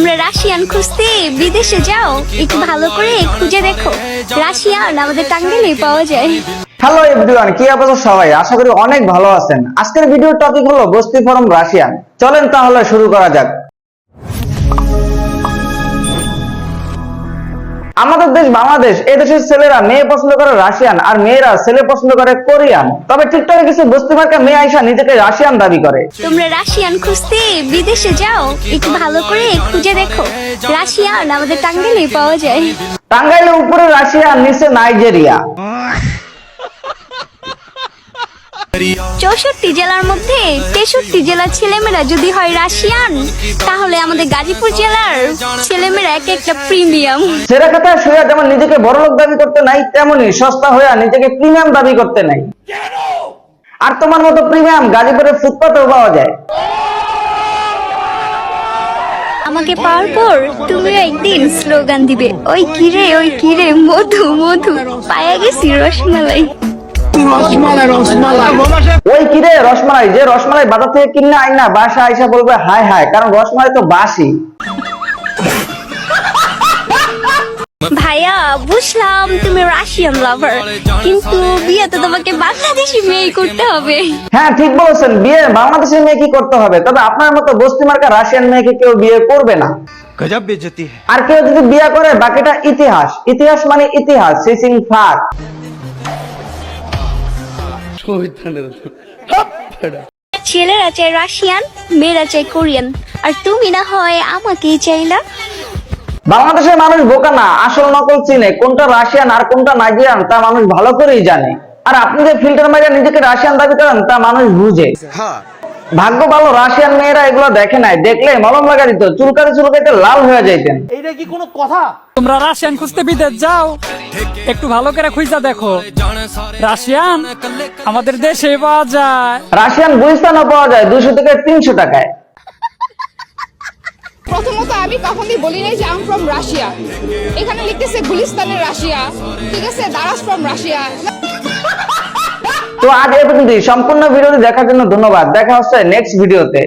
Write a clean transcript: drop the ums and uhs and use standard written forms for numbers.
তোমরা রাশিয়ান খুঁজতে বিদেশে যাও, একটু ভালো করে খুঁজে দেখো, রাশিয়ান আমাদের টাঙ্গাইলেই পাওয়া যায়। হ্যালো এভরিওয়ান, কি অবস্থা সবাই? আশা করি অনেক ভালো আছেন। আজকের ভিডিওর টপিক হলো বস্তি ফরম রাশিয়ান। চলেন তাহলে শুরু করা যাক। আমাদের দেশ বাংলাদেশ, এই দেশের ছেলেরা মেয়ে পছন্দ করে রাশিয়ান আর মেয়েরা ছেলে পছন্দ করে কোরিয়ান। তবে টিকটকে কিছু বস্তি মার্কা মেয়ে আইসা নিজেকে রাশিয়ান দাবি করে। তোমরা রাশিয়ান খুঁজতে বিদেশে যাও, একটু ভালো করে খুঁজে দেখো, রাশিয়ান আমাদের টাঙ্গাইলেই পাওয়া যায়। টাঙ্গাইলের উপরে রাশিয়া, নিচে নাইজেরিয়া। 64 জেলার মধ্যে 63 জেলার ছেলেমেয়েরা যদি হয় রাশিয়ান, তাহলে আমাদের গাজীপুর জেলার ছেলেমেয়েরা এক একটা প্রিমিয়াম। সেরা কথা শুয়ে যেমন নিজেকে বড়লোক দাবি করতে নাই, তেমনি সস্তা হয়ে নিজেকে প্রিমিয়াম দাবি করতে নাই। আর তোমার মতো প্রিমিয়াম গাজীপুরের ফুটপাতেও পাওয়া যায়। আমাকে পাওয়ার পর তুমিও একদিন স্লোগান দিবে, ওই কিরে মধু মধু পায়া গেছি রসমালাই। ওই কিরে রসমালাই, যে রসমালাই বাজার থেকে কিনে আইনা বাসা আইসা বলবে হায় হায়, কারণ রসমালাই তো বাসি। ভাইয়া বুঝলাম তুমি রাশিয়ান লাভার, কিন্তু বিয়ে তো তোমাকে বাংলাদেশি মেয়ে করতে হবে। হ্যাঁ ঠিক বলেছেন, বিয়ে বাংলাদেশের মেয়ে কি করতে হবে, তবে আপনার মতো বস্তি মার্কা রাশিয়ান মেয়েকে কেউ বিয়ে করবে না। গজব বেইজ্জতি। আর কেউ যদি বিয়ে করে বাকিটা ইতিহাস। ইতিহাস মানে ইতিহাস, সিসিং ফাক। ছেলেরা চায় রাশিয়ান, মেয়েরা চায় কোরিয়ান, আর তুমি না হয় আমাকেই চাইলা। বাংলাদেশের মানুষ বোকা না, আসল নকল চিনে, কোনটা রাশিয়ান আর কোনটা নাইজেরিয়ান তা মানুষ ভালো করেই জানে। আর আপনি যে ফিল্টার মাইরা নিজেকে রাশিয়ান দাবি করেন তা মানুষ বুঝে। ভাগ্য ভালো রাশিয়ান মেয়েরা এগুলো দেখে নাই, দেখলে মলম লাগা দিত, চুলকাতে লাল হয়ে যাইতেন। এইটা কি কোনো কথা? তোমরা রাশিয়ান খুঁজতে বিদেশ যাও, একটু ভালো করে খুঁজা দেখো, রাশিয়ান আমাদের দেশে পাওয়া যায়। রাশিয়ান গুলিস্তানও পাওয়া যায় 200 থেকে 300 টাকায়। প্রথমত আমি কখনোই বলি নাই যে আই এম ফ্রম রাশিয়া। এখানে লিখতেছে গুলিস্তানের রাশিয়া, ঠিক আছে, দারাস ফ্রম রাশিয়া। তো আজ এই পর্যন্তই। সম্পূর্ণ ভিডিওটি দেখার জন্য ধন্যবাদ। দেখা হচ্ছে নেক্সট ভিডিওতে।